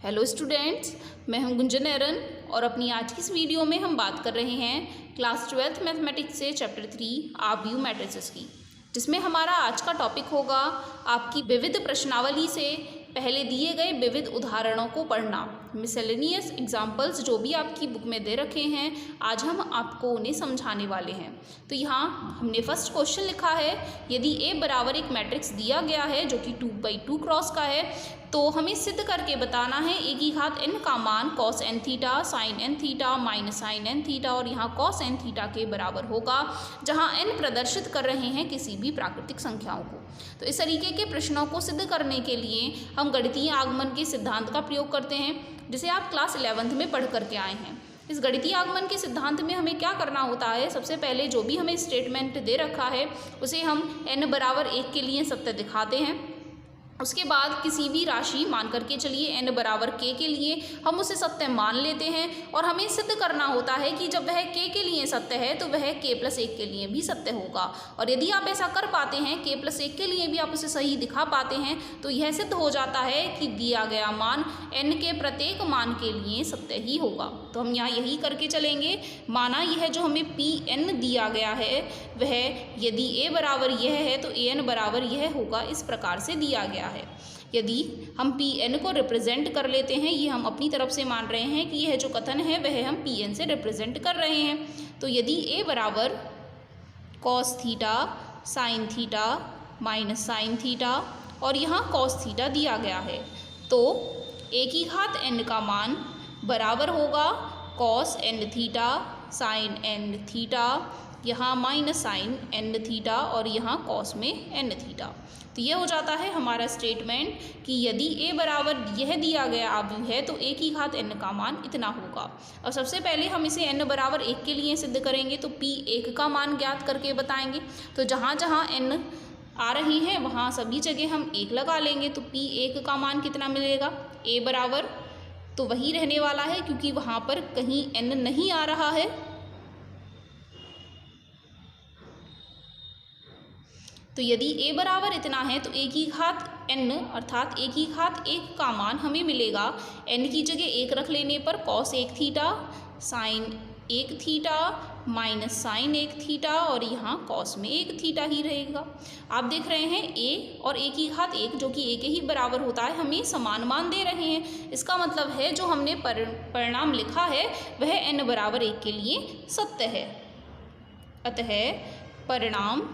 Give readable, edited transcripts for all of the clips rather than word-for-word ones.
Hello students, मैं हूं गुंजन एरन और अपनी आज की इस वीडियो में हम बात कर रहे हैं क्लास 12th मैथमेटिक्स से चैप्टर 3 आव्यूह मैट्रिसेस की, जिसमें हमारा आज का टॉपिक होगा आपकी विविध प्रश्नावली से पहले दिए गए विविध उदाहरणों को पढ़ना। मिसलेनियस एग्जाम्पल्स जो भी आपकी बुक में दे रखे हैं, आज हम आपको उन्हें समझाने वाले हैं। तो यहाँ हमने फर्स्ट क्वेश्चन लिखा है, यदि A बराबर एक मैट्रिक्स दिया गया है जो कि 2x2 क्रॉस का है, तो हमें सिद्ध करके बताना है a की घात n का मान cos n theta sin n theta minus sin n theta और यहाँ cos n थीटा के बराबर होगा, जहाँ n प्रदर्शित कर रहे हैं किसी भी प्राकृतिक संख्याओं को। तो इस तरीके के प्रश्नों को सिद्ध करने के लिए हम गणितीय आगमन के सिद्धांत का प्रयोग करते हैं, जिसे आप क्लास 11th में पढ़ करके आए हैं। इस गणितीय आगमन के सिद्धांत में हमें क्या करना होता है, सबसे पहले जो भी हमें स्टेटमेंट दे रखा है उसे हम n बराबर 1 के लिए सत्य दिखाते हैं। उसके बाद किसी भी राशि मान करके चलिए n बराबर k के लिए हम उसे सत्य मान लेते हैं और हमें सिद्ध करना होता है कि जब वह k के लिए सत्य है तो वह k+1 के लिए भी सत्य होगा। और यदि आप ऐसा कर पाते हैं, k+1 के लिए भी आप उसे सही दिखा पाते हैं, तो यह सिद्ध हो जाता है कि दिया गया मान n के प्रत्येक मान के लिए सत्य ही होगा। तो हम यहाँ यही करके चलेंगे। माना यह जो हमें Pn दिया गया है वह यदि a बराबर यह है तो an बराबर यह होगा, इस प्रकार से दिया गया है। यदि हम Pn को रिप्रेजेंट कर लेते हैं, ये हम अपनी तरफ से मान रहे हैं कि यह जो कथन है वह हम Pn से रिप्रेजेंट कर रहे हैं। तो यदि a बराबर cos theta sin theta minus sin theta और यहाँ cos थीटा दिया गया है, तो a की घात n का मान बराबर होगा cos n theta sin n theta, यहाँ माइनस sin n थीटा और यहाँ cos में n थीटा। तो यह हो जाता है हमारा स्टेटमेंट कि यदि a बराबर यह दिया गया आव्यूह है तो a की घात n का मान इतना होगा। और सबसे पहले हम इसे n बराबर 1 के लिए सिद्ध करेंगे, तो P1 का मान ज्ञात करके बताएंगे। तो जहाँ जहाँ n आ रही हैं वहाँ सभी जगह हम 1 लगा लेंगे, तो P1 का मान कितना मिलेगा, a बराबर तो वही रहने वाला है क्योंकि वहाँ पर कहीं n नहीं आ रहा है। तो यदि a बराबर इतना है तो a की घात n अर्थात a की घात 1 का मान हमें मिलेगा, n की जगह 1 रख लेने पर cos 1 theta sin 1 theta minus sin 1 theta और यहाँ cos में 1 थीटा ही रहेगा। आप देख रहे हैं a और a की घात 1 जो कि a के ही बराबर होता है, हमें समान मान दे रहे हैं। इसका मतलब है जो हमने परिणाम लिखा है वह n बराबर 1 के लिए सत्य है। अतः परिणाम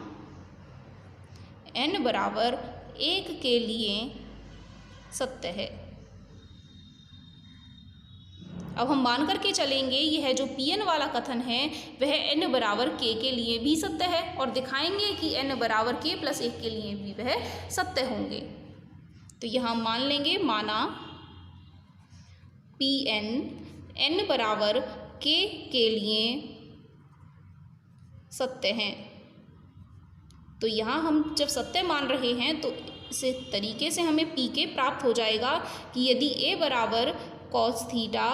n बराबर 1 के लिए सत्य है। अब हम मान करके चलेंगे यह जो Pn वाला कथन है वह n बराबर k के लिए भी सत्य है और दिखाएंगे कि n बराबर k+1 के लिए भी वह सत्य होंगे। तो यहाँ मान लेंगे, माना Pn n बराबर k के लिए सत्य हैं। तो यहाँ हम जब सत्य मान रहे हैं तो इस तरीके से हमें Pk प्राप्त हो जाएगा कि यदि a बराबर cos theta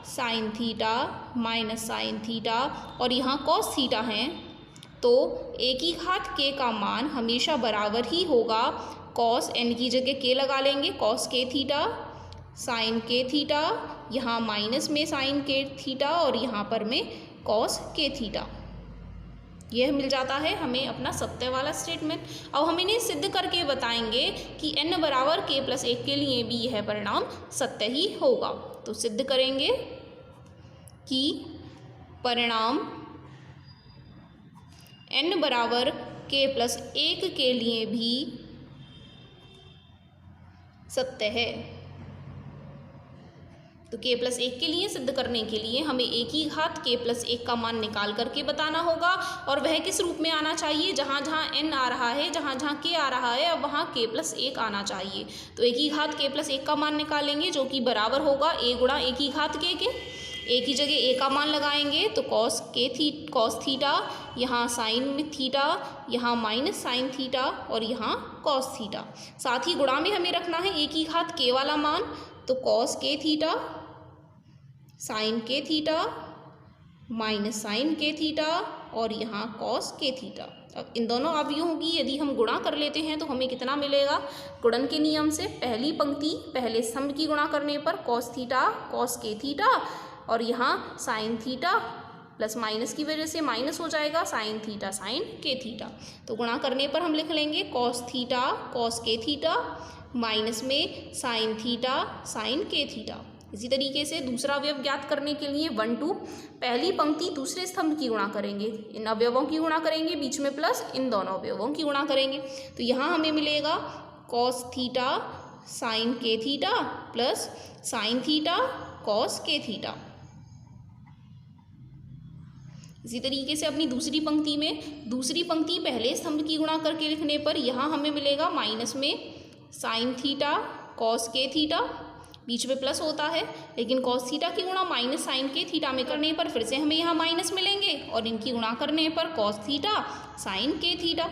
sin theta minus sin theta और यहाँ cos थीटा हैं, तो a की घात k का मान हमेशा बराबर ही होगा cos n की जगह k लगा लेंगे, cos k theta sin k theta, यहाँ माइनस में sin k थीटा और यहाँ पर में cos k थीटा। यह मिल जाता है हमें अपना सत्य वाला स्टेटमेंट। अब हम इन्हें सिद्ध करके बताएंगे कि n बराबर k+1 के लिए भी यह परिणाम सत्य ही होगा। तो सिद्ध करेंगे कि परिणाम n बराबर k+1 के लिए भी सत्य है। तो k+1 के लिए सिद्ध करने के लिए हमें a की घात k+1 का मान निकाल करके बताना होगा और वह किस रूप में आना चाहिए, जहाँ जहाँ n आ रहा है, जहाँ जहाँ k आ रहा है, अब वहाँ k+1 आना चाहिए। तो a की घात k+1 का मान निकालेंगे जो कि बराबर होगा a गुणा a की घात k के। a की जगह a का मान लगाएंगे तो cos थीटा, यहाँ sin थीटा, यहाँ माइनस sin थीटा और यहाँ cos थीटा। साथ ही गुणा में हमें रखना है a की घात k वाला मान, तो cos k theta sin k theta minus sin k theta और यहाँ कॉस के थीटा। अब इन दोनों अवयवों की यदि हम गुणा कर लेते हैं तो हमें कितना मिलेगा? गुणन के नियम से पहली पंक्ति पहले स्तंभ की गुणा करने पर कॉस थीटा कॉस के थीटा, और यहाँ साइन थीटा प्लस माइनस की वजह से माइनस हो जाएगा साइन थीटा साइन के थीटा। तो गुणा करने पर हम लिख लेंगे कॉस थीटा कॉस के थीटा माइनस में साइन थीटा साइन के थीटा। इसी तरीके से दूसरा अवयव ज्ञात करने के लिए 1 2 पहली पंक्ति दूसरे स्तंभ की गुणा करेंगे, इन अवयवों की गुणा करेंगे, बीच में प्लस इन दोनों अवयवों की गुणा करेंगे। तो यहाँ हमें मिलेगा कॉस थीटा साइन के theta plus sine theta cos के थीटा। इसी तरीके से अपनी दूसरी पंक्ति में दूसरी पंक्ति पहले स्तंभ की गुणा करके लिखने पर यहाँ हमें मिलेगा माइनस में साइन थीटा कॉस के थीटा, बीच में प्लस होता है, लेकिन कॉस थीटा की गुणा माइनस साइन के थीटा में करने पर फिर से हमें यहाँ माइनस मिलेंगे और इनकी गुणा करने पर कॉस थीटा साइन के थीटा।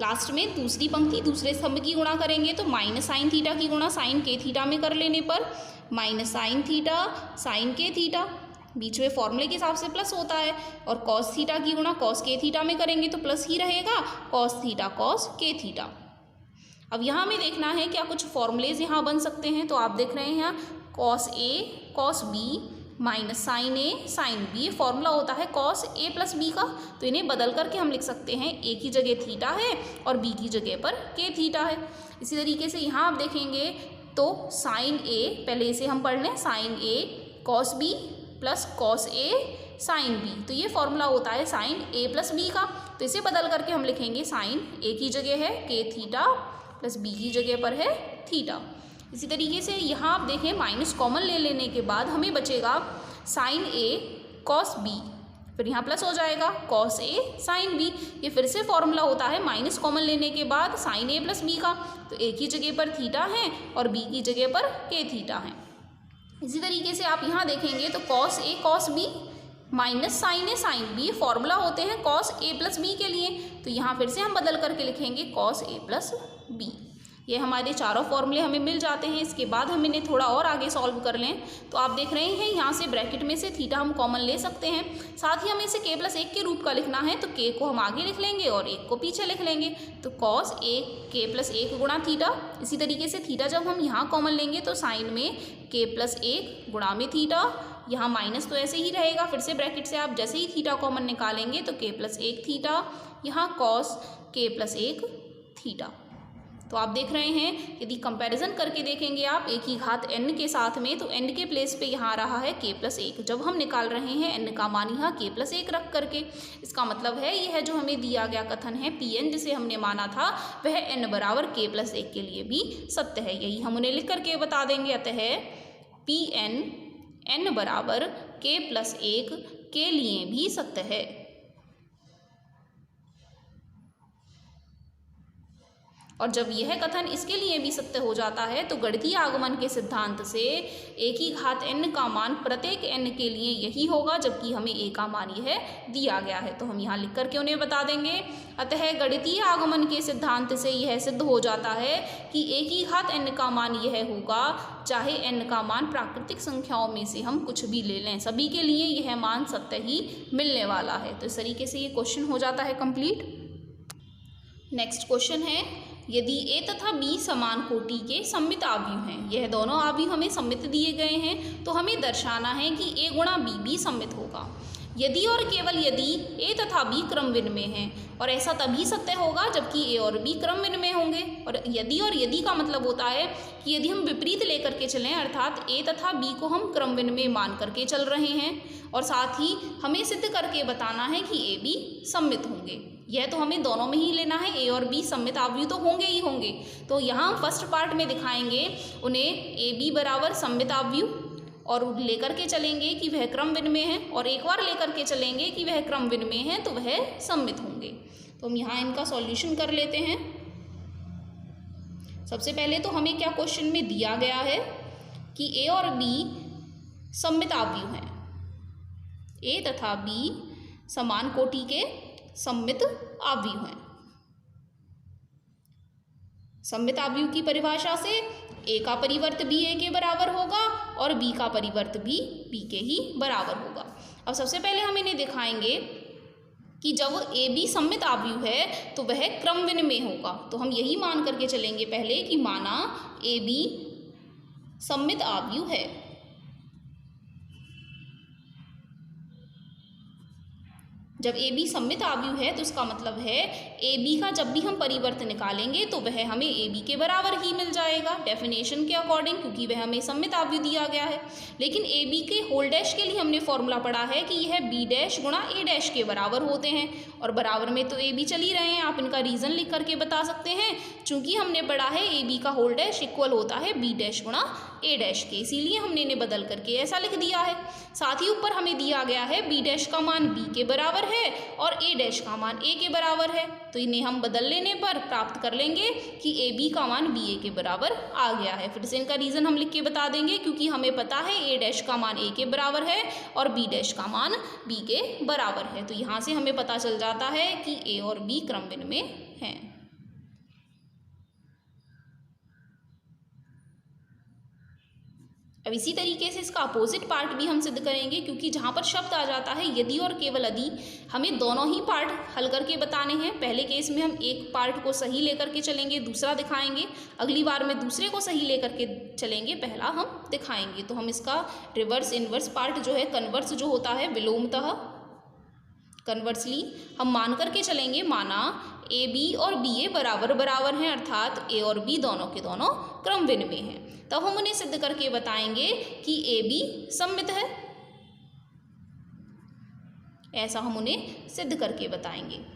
लास्ट में दूसरी पंक्ति दूसरे स्तंभ की गुणा करेंगे तो माइनस साइन थीटा की गुणा साइन के थीटा में कर लेने पर माइनस साइन थीटा साइन के थीटा, बीच में फॉर्मूले के हिसाब से प्लस होता है, और कॉस थीटा की गुणा कॉस के थीटा में करेंगे तो प्लस ही रहेगा कॉस थीटा कॉस के थीटा। अब यहाँ हमें देखना है क्या कुछ फॉर्मूलेज यहाँ बन सकते हैं। तो आप देख रहे हैं cos A cos B minus sign A sine B, ये फॉर्मूला होता है कॉस ए प्लस बी का। तो इन्हें बदल करके हम लिख सकते हैं ए की जगह थीटा है और बी की जगह पर के थीटा है। इसी तरीके से यहाँ आप देखेंगे तो साइन ए, पहले इसे हम पढ़ लें, sign A cos B plus cos A sine B, तो ये फॉर्मूला होता है साइन ए प्लस बी का। तो इसे बदल करके हम लिखेंगे साइन ए की जगह है के थीटा प्लस बी की जगह पर है थीटा। इसी तरीके से यहाँ आप देखें माइनस कॉमन ले लेने के बाद हमें बचेगा साइन ए कॉस बी, फिर यहाँ प्लस हो जाएगा कॉस ए साइन बी। ये फिर से फॉर्मूला होता है माइनस कॉमन लेने के बाद साइन ए प्लस बी का। तो ए की जगह पर थीटा है और बी की जगह पर के थीटा है। इसी तरीके से आप यहाँ देखेंगे तो cos A cos B minus sign A sine B, ये फॉर्मूला होते हैं कॉस ए प्लस बी के लिए। तो यहाँ फिर से हम बदल करके लिखेंगे कॉस ए प्लस बी। ये हमारे चारों फॉर्मूले हमें मिल जाते हैं। इसके बाद हम इन्हें थोड़ा और आगे सॉल्व कर लें तो आप देख रहे हैं यहाँ से ब्रैकेट में से थीटा हम कॉमन ले सकते हैं, साथ ही हमें इसे के प्लस 1 के रूप का लिखना है तो के को हम आगे लिख लेंगे और 1 को पीछे लिख लेंगे। तो कॉस ए के प्लस 1 गुणा थीटा। इसी तरीके से थीटा जब हम यहाँ कॉमन लेंगे तो साइन में के प्लस 1 गुणा में थीटा, यहाँ माइनस तो ऐसे ही रहेगा, फिर से ब्रैकेट से आप जैसे ही थीटा कॉमन निकालेंगे तो के प्लस 1 थीटा, यहाँ कॉस के प्लस 1 थीटा। तो आप देख रहे हैं यदि कंपैरिजन करके देखेंगे आप ए की घात n के साथ में, तो n के प्लेस पे यहाँ आ रहा है के प्लस 1। जब हम निकाल रहे हैं n का मान यहाँ के प्लस 1 रख करके, इसका मतलब है यह जो हमें दिया गया कथन है Pn जिसे हमने माना था वह n बराबर के प्लस 1 के लिए भी सत्य है। यही हम उन्हें लिख करके बता देंगे। अतः Pn n बराबर के प्लस 1 के लिए भी सत्य है। और जब यह कथन इसके लिए भी सत्य हो जाता है तो गणितीय आगमन के सिद्धांत से ए की घात n का मान प्रत्येक n के लिए यही होगा, जबकि हमें a का मान यह दिया गया है। तो हम यहाँ लिख करके उन्हें बता देंगे। अतः गणितीय आगमन के सिद्धांत से यह सिद्ध हो जाता है कि a की घात n का मान यह होगा, चाहे n का मान प्राकृतिक संख्याओं में से हम कुछ भी ले लें, सभी के लिए यह मान सत्य ही मिलने वाला है। तो इस तरीके से ये क्वेश्चन हो जाता है कंप्लीट। नेक्स्ट क्वेश्चन है, यदि a तथा b समान कोटि के सममित आव्यूह हैं, यह दोनों आव्यूह हमें सममित दिए गए हैं, तो हमें दर्शाना है कि a गुणा b भी सममित होगा। यदि और केवल यदि a तथा b क्रम विनिमय हैं, और ऐसा तभी सत्य होगा जबकि a और b क्रम विनिमय होंगे। और यदि का मतलब होता है कि यदि हम विपरीत लेकर के चलें, अर्थात a तथा b को हम क्रम विनिमय मान करके चल रहे हैं, और साथ ही हमें सिद्ध करके बताना है कि a b सममित होंगे। यह तो हमें दोनों में ही लेना है, a और b सममित आव्यूह तो होंगे ही होंगे। तो यहाँ फर्स्ट पार्ट में दिखाएंगे उन्हें a b बराबर सममित आव्यूह, और लेकर के चलेंगे कि वह क्रम विनिमय है, और एक बार लेकर के चलेंगे कि वह क्रम विनिमय है तो वह सममित होंगे। तो हम यहाँ इनका सॉल्यूशन कर लेते हैं। सबसे पहले तो हमें क्या क्वेश्चन में दिया गया है कि a और b सममित आव्यूह हैं, a तथा b समान कोटि के सममित आव्यूह हैं। सममित आव्यूह की परिभाषा से a का परिवर्त भी a के बराबर होगा और b का परिवर्त भी b के ही बराबर होगा। अब सबसे पहले हम इन्हें दिखाएंगे कि जब ए बी सममित आव्यूह है तो वह क्रम विनिमय होगा। तो हम यही मान करके चलेंगे पहले कि माना ए बी सममित आव्यूह है। जब ए बी सममित आव्यूह है तो इसका मतलब है ए बी का जब भी हम परिवर्त निकालेंगे तो वह हमें ए बी के बराबर ही मिल जाएगा डेफिनेशन के अकॉर्डिंग, क्योंकि वह हमें सममित आव्यूह दिया गया है। लेकिन ए बी के होल डैश के लिए हमने फॉर्मूला पढ़ा है कि यह बी डैश गुणा ए डैश के बराबर होते हैं, और बराबर में तो ए बी चल ही रहे हैं। आप इनका रीज़न लिख करके बता सकते हैं, चूँकि हमने पढ़ा है ए बी का होल डैश इक्वल होता है बी डैश गुणा ए डैश के, इसीलिए हमने इन्हें बदल करके ऐसा लिख दिया है। साथ ही ऊपर हमें दिया गया है बी डैश का मान बी के बराबर है और ए डैश का मान ए के बराबर है, तो इन्हें हम बदल लेने पर प्राप्त कर लेंगे कि ए बी का मान बी ए के बराबर आ गया है। फिर से इनका रीज़न हम लिख के बता देंगे, क्योंकि हमें पता है ए डैश का मान ए के बराबर है और बी डैश का मान बी के बराबर है। तो यहाँ से हमें पता चल जाता है कि ए और बी क्रम विनिमय हैं। अब इसी तरीके से इसका अपोजिट पार्ट भी हम सिद्ध करेंगे, क्योंकि जहाँ पर शब्द आ जाता है यदि और केवल यदि, हमें दोनों ही पार्ट हल करके बताने हैं। पहले केस में हम एक पार्ट को सही लेकर के चलेंगे, दूसरा दिखाएंगे। अगली बार में दूसरे को सही लेकर के चलेंगे, पहला हम दिखाएंगे। तो हम इसका रिवर्स इन्वर्स पार्ट जो है, कन्वर्स जो होता है विलोमतः, कन्वर्सली हम मान करके चलेंगे। माना ए बी और बी ए बराबर बराबर हैं, अर्थात ए और बी दोनों के दोनों क्रम विनिमय हैं, तब हम उन्हें सिद्ध करके बताएंगे कि ए बी सममित है। ऐसा हम उन्हें सिद्ध करके बताएंगे।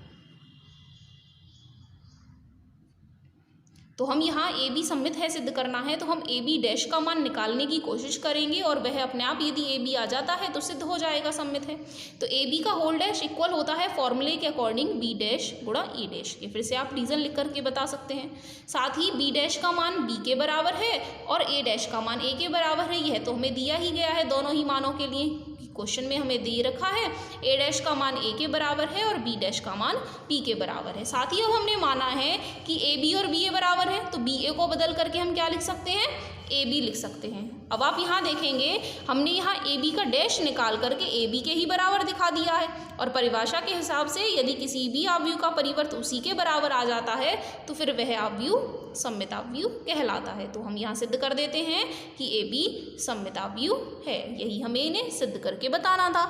तो हम यहाँ ए बी सममित है सिद्ध करना है, तो हम ए बी डैश का मान निकालने की कोशिश करेंगे, और वह अपने आप यदि ए बी आ जाता है तो सिद्ध हो जाएगा सममित है। तो ए बी का होल डैश इक्वल होता है फॉर्मूले के अकॉर्डिंग बी डैश गुणा ए डैश के। फिर से आप रीज़न लिख करके बता सकते हैं। साथ ही बी डैश का मान बी के बराबर है और ए डैश का मान ए के बराबर है। यह तो हमें दिया ही गया है दोनों ही मानों के लिए, क्वेश्चन में हमें दे रखा है ए डैश का मान ए के बराबर है और बी डैश का मान बी के बराबर है। साथ ही अब हमने माना है कि ए बी और बी ए बराबर है, तो बी ए को बदल करके हम क्या लिख सकते हैं, ए बी लिख सकते हैं। अब आप यहाँ देखेंगे हमने यहाँ ए बी का डैश निकाल करके ए बी के ही बराबर दिखा दिया है, और परिभाषा के हिसाब से यदि किसी भी आव्यूह का परिवर्त उसी के बराबर आ जाता है तो फिर वह आव्यूह सममित आव्यूह कहलाता है। तो हम यहाँ सिद्ध कर देते हैं कि ए बी सममित आव्यूह है। यही हमें इन्हें सिद्ध करके बताना था।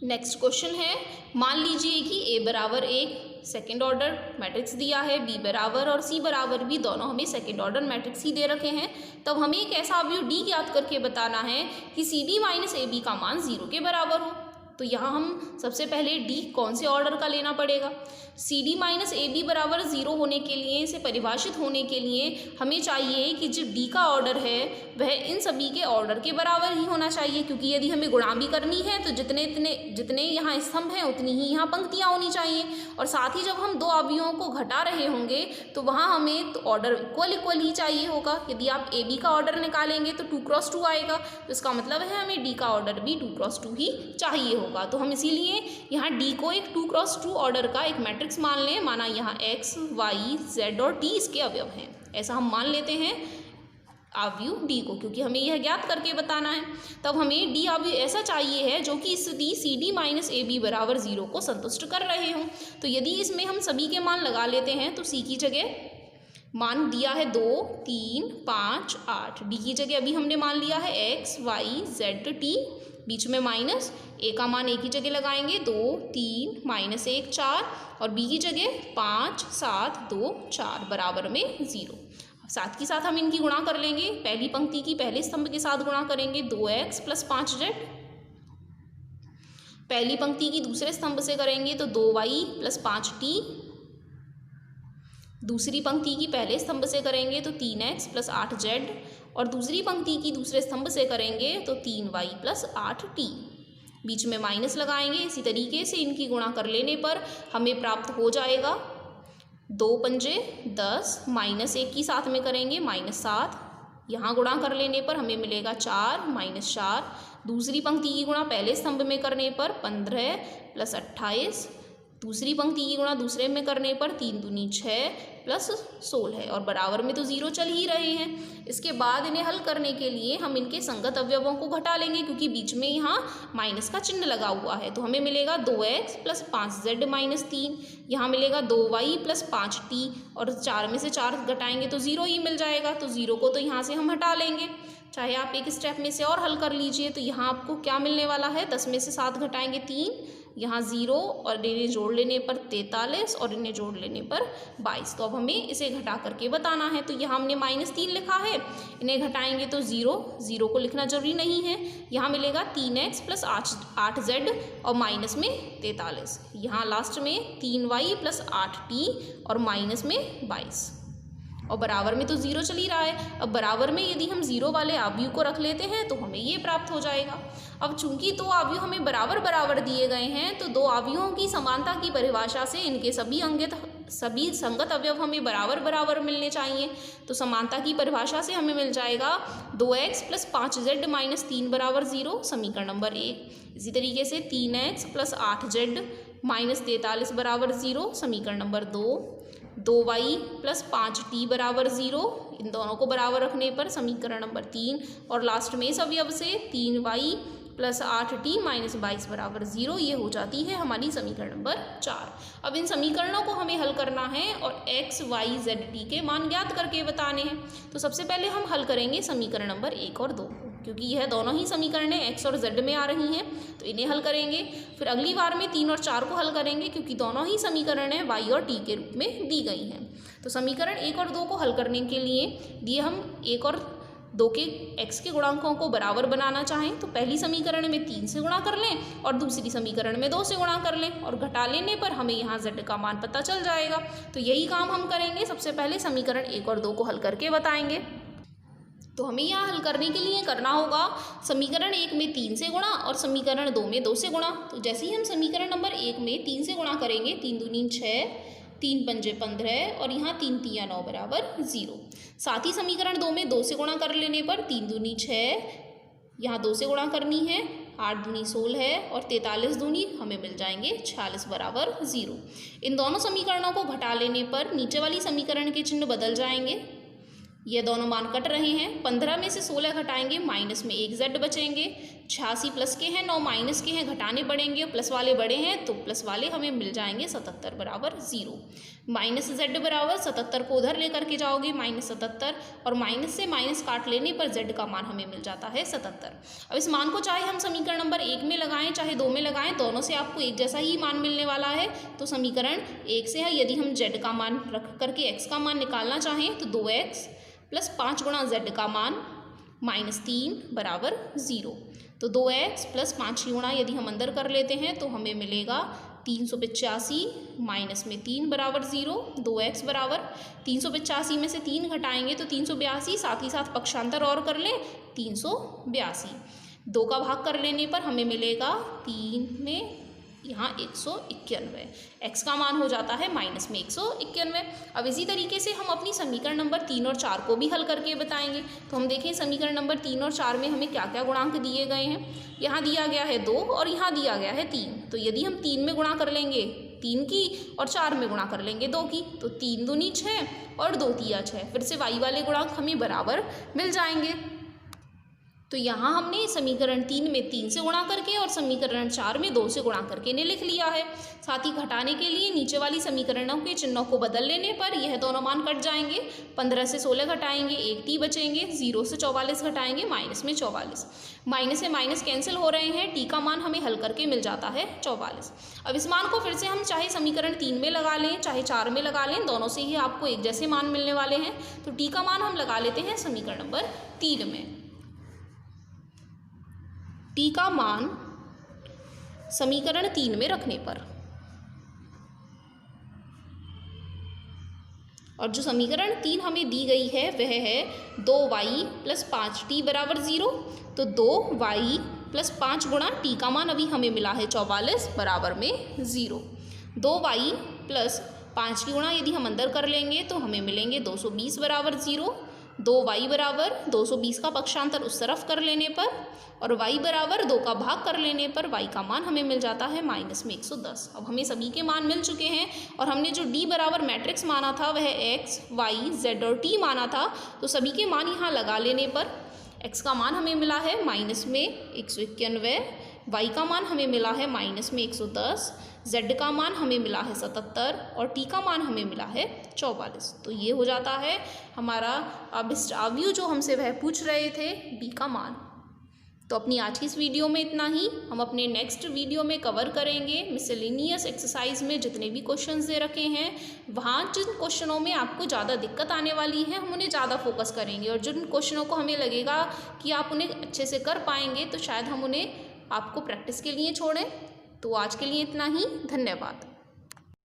नेक्स्ट क्वेश्चन है, मान लीजिए कि ए बराबर एक सेकेंड ऑर्डर मैट्रिक्स दिया है, बी बराबर और सी बराबर भी दोनों हमें सेकेंड ऑर्डर मैट्रिक्स ही दे रखे हैं। तब हमें एक ऐसा आव्यूह डी ज्ञात करके बताना है कि C D minus A B का मान 0 के बराबर हो। तो यहाँ हम सबसे पहले डी कौन से ऑर्डर का लेना पड़ेगा, C D minus A B बराबर 0 होने के लिए, इसे परिभाषित होने के लिए हमें चाहिए कि जो डी का ऑर्डर है वह इन सभी के ऑर्डर के बराबर ही होना चाहिए, क्योंकि यदि हमें गुणा भी करनी है तो जितने यहाँ स्तंभ हैं उतनी ही यहाँ पंक्तियाँ होनी चाहिए। और साथ ही जब हम दो अवयवों को घटा रहे होंगे तो वहाँ हमें तो ऑर्डर इक्वल ही चाहिए होगा। यदि आप ए बी का ऑर्डर निकालेंगे तो 2 क्रॉस 2 आएगा, तो इसका मतलब है हमें डी का ऑर्डर भी 2 क्रॉस 2 ही चाहिए होगा। तो हम इसीलिए यहाँ डी को एक 2 क्रॉस 2 ऑर्डर का एक मैट्रिक्स मान लें। माना यहाँ एक्स वाई जेड और टी इसके अवयव हैं, ऐसा हम मान लेते हैं आव्यूह डी को, क्योंकि हमें यह ज्ञात करके बताना है। तब हमें डी आव्यूह ऐसा चाहिए है जो कि स्थिति C D minus A B बराबर 0 को संतुष्ट कर रहे हों। तो यदि इसमें हम सभी के मान लगा लेते हैं तो सी की जगह मान दिया है 2, 3, 5, 8, डी की जगह अभी हमने मान लिया है एक्स वाई जेड टी, बीच में माइनस, ए का मान ए की जगह लगाएंगे 2, 3, -1, 4, और बी की जगह 5, 7, 2, 4 बराबर में 0। साथ ही साथ हम इनकी गुणा कर लेंगे। पहली पंक्ति की पहले स्तंभ के साथ गुणा करेंगे 2x + 5z, पहली पंक्ति की दूसरे स्तंभ से करेंगे तो 2y + 5t, दूसरी पंक्ति की पहले स्तंभ से करेंगे तो 3x + 8z, और दूसरी पंक्ति की दूसरे स्तंभ से करेंगे तो 3y + 8t, बीच में माइनस लगाएंगे। इसी तरीके से इनकी गुणा कर लेने पर हमें प्राप्त हो जाएगा 2 पंजे 10, -1 की साथ में करेंगे -7, यहाँ गुणा कर लेने पर हमें मिलेगा 4 -4, दूसरी पंक्ति की गुणा पहले स्तंभ में करने पर 15 + 28, दूसरी पंक्ति की गुणा दूसरे में करने पर 3 दूनी 6 प्लस 16 है और बराबर में तो 0 चल ही रहे हैं। इसके बाद इन्हें हल करने के लिए हम इनके संगत अवयवों को घटा लेंगे, क्योंकि बीच में यहाँ माइनस का चिन्ह लगा हुआ है। तो हमें मिलेगा 2x प्लस 5z माइनस 3, यहाँ मिलेगा 2y प्लस 5t और 4 में से 4 घटाएंगे तो 0 ही मिल जाएगा। तो 0 को तो यहाँ से हम हटा लेंगे, चाहे आप एक स्टेप में से और हल कर लीजिए। तो यहाँ आपको क्या मिलने वाला है, 10 में से 7 घटाएंगे 3, यहाँ 0 और इन्हें जोड़ लेने पर 43 और इन्हें जोड़ लेने पर 22। तो अब हमें इसे घटा करके बताना है। तो यहाँ हमने -3 लिखा है, इन्हें घटाएंगे तो 0 को लिखना जरूरी नहीं है। यहाँ मिलेगा 3x प्लस 8z और माइनस में 43, यहाँ लास्ट में 3y प्लस 8t और माइनस में 22 और बराबर में तो 0 चल ही रहा है। अब बराबर में यदि हम 0 वाले अवयव को रख लेते हैं तो हमें ये प्राप्त हो जाएगा। अब चूंकि दो अवयव हमें बराबर बराबर दिए गए हैं, तो दो अवयवों की समानता की परिभाषा से इनके सभी संगत अवयव हमें बराबर बराबर मिलने चाहिए। तो समानता की परिभाषा से हमें मिल जाएगा 2x प्लस 5z माइनस 3 बराबर 0, समीकरण नंबर 1। इसी तरीके से 3x प्लस 8z माइनस 43 बराबर 0, समीकरण नंबर 2। 2y प्लस 5t बराबर 0, इन दोनों को बराबर रखने पर समीकरण नंबर 3। और लास्ट में इस अवयव से 3y प्लस 8t माइनस 22 बराबर 0, ये हो जाती है हमारी समीकरण नंबर 4। अब इन समीकरणों को हमें हल करना है और x, y, z, t के मान ज्ञात करके बताने हैं। तो सबसे पहले हम हल करेंगे समीकरण नंबर 1 और 2, क्योंकि यह दोनों ही समीकरणें x और z में आ रही हैं, तो इन्हें हल करेंगे। फिर अगली बार में 3 और 4 को हल करेंगे, क्योंकि दोनों ही समीकरणें y और t के रूप में दी गई हैं। तो समीकरण 1 और 2 को हल करने के लिए दिए हम 1 और 2 के x के गुणांकों को बराबर बनाना चाहें तो पहली समीकरण में 3 से गुणा कर लें और दूसरी समीकरण में 2 से गुणा कर लें और घटा लेने पर हमें यहाँ z का मान पता चल जाएगा। तो यही काम हम करेंगे, सबसे पहले समीकरण 1 और 2 को हल करके बताएंगे। तो हमें यहाँ हल करने के लिए करना होगा समीकरण 1 में 3 से गुणा और समीकरण 2 में 2 से गुणा। तो जैसे ही हम समीकरण नंबर 1 में 3 से गुणा करेंगे, 3 दूनी 6, 3 पंजे 15 और यहाँ 3 तिया 9 बराबर 0। साथ ही समीकरण 2 में 2 से गुणा कर लेने पर 3 दूनी 6, यहाँ 2 से गुणा करनी है, 8 दूनी 16 और 43 दूनी हमें मिल जाएंगे 46 बराबर 0। इन दोनों समीकरणों को घटा लेने पर नीचे वाली समीकरण के चिन्ह बदल जाएंगे, ये दोनों मान कट रहे हैं। 15 में से 16 घटाएंगे, माइनस में 1 z बचेंगे। 86 प्लस के हैं, 9 माइनस के हैं, घटाने पड़ेंगे, प्लस वाले बड़े हैं तो प्लस वाले हमें मिल जाएंगे 77 बराबर 0। माइनस z बराबर 77 को उधर लेकर के जाओगे -77 और माइनस से माइनस काट लेने पर z का मान हमें मिल जाता है 77। अब इस मान को चाहे हम समीकरण नंबर 1 में लगाएं चाहे 2 में लगाएं, दोनों से आपको एक जैसा ही मान मिलने वाला है। तो समीकरण 1 से है यदि हम z का मान रख करके x का मान निकालना चाहें तो 2x प्लस 5 गुणा z का मान -3 बराबर 0। तो 2x प्लस 5 गुणा यदि हम अंदर कर लेते हैं तो हमें मिलेगा 385 माइनस में 3 बराबर 0। 2x बराबर 385 में से 3 घटाएंगे तो 382, साथ ही साथ पक्षांतर और कर लें 382। 2 का भाग कर लेने पर हमें मिलेगा 3 में यहाँ 191, x का मान हो जाता है माइनस में 191। अब इसी तरीके से हम अपनी समीकरण नंबर 3 और 4 को भी हल करके बताएंगे। तो हम देखें समीकरण नंबर 3 और 4 में हमें क्या क्या गुणांक दिए गए हैं। यहाँ दिया गया है 2 और यहाँ दिया गया है 3। तो यदि हम 3 में गुणा कर लेंगे 3 की और 4 में गुणा कर लेंगे 2 की, तो 3 दूनी 6 और 2 तिया 6, फिर से y वाले गुणांक हमें बराबर मिल जाएंगे। तो यहाँ हमने समीकरण 3 में 3 से गुणा करके और समीकरण 4 में 2 से गुणा करके इन्हें लिख लिया है। साथ ही घटाने के लिए नीचे वाली समीकरणों के चिन्हों को बदल लेने पर यह दोनों मान कट जाएंगे। 15 से 16 घटाएंगे, 1 t बचेंगे, 0 से 44 घटाएंगे, माइनस में 44। माइनस से माइनस कैंसिल हो रहे हैं, t का मान हमें हल करके मिल जाता है 44। अब इस मान को फिर से हम चाहे समीकरण 3 में लगा लें चाहे 4 में लगा लें, दोनों से ही आपको एक जैसे मान मिलने वाले हैं। तो t का मान हम लगा लेते हैं समीकरण नंबर 3 में। t का मान समीकरण 3 में रखने पर, और जो समीकरण 3 हमें दी गई है वह है 2y प्लस 5t बराबर 0। तो 2y प्लस 5 गुणा t का मान अभी हमें मिला है 44 बराबर में 0। 2y प्लस 5 की गुणा यदि हम अंदर कर लेंगे तो हमें मिलेंगे 220 बराबर 0। 2y बराबर 220 का पक्षांतर उस तरफ कर लेने पर और y बराबर 2 का भाग कर लेने पर y का मान हमें मिल जाता है माइनस में 110। अब हमें सभी के मान मिल चुके हैं और हमने जो d बराबर मैट्रिक्स माना था वह x, y, z और t माना था, तो सभी के मान यहाँ लगा लेने पर x का मान हमें मिला है माइनस में 191, y का मान हमें मिला है माइनस में 110, z का मान हमें मिला है 77 और t का मान हमें मिला है 44। तो ये हो जाता है हमारा अभिष्ट अवयव जो हमसे वह पूछ रहे थे b का मान। तो अपनी आज की इस वीडियो में इतना ही। हम अपने नेक्स्ट वीडियो में कवर करेंगे मिसलेनियस एक्सरसाइज में जितने भी क्वेश्चंस दे रखे हैं, वहाँ जिन क्वेश्चनों में आपको ज़्यादा दिक्कत आने वाली है हम उन्हें ज़्यादा फोकस करेंगे और जिन क्वेश्चनों को हमें लगेगा कि आप उन्हें अच्छे से कर पाएंगे तो शायद हम उन्हें आपको प्रैक्टिस के लिए छोड़ें। तो आज के लिए इतना ही, धन्यवाद।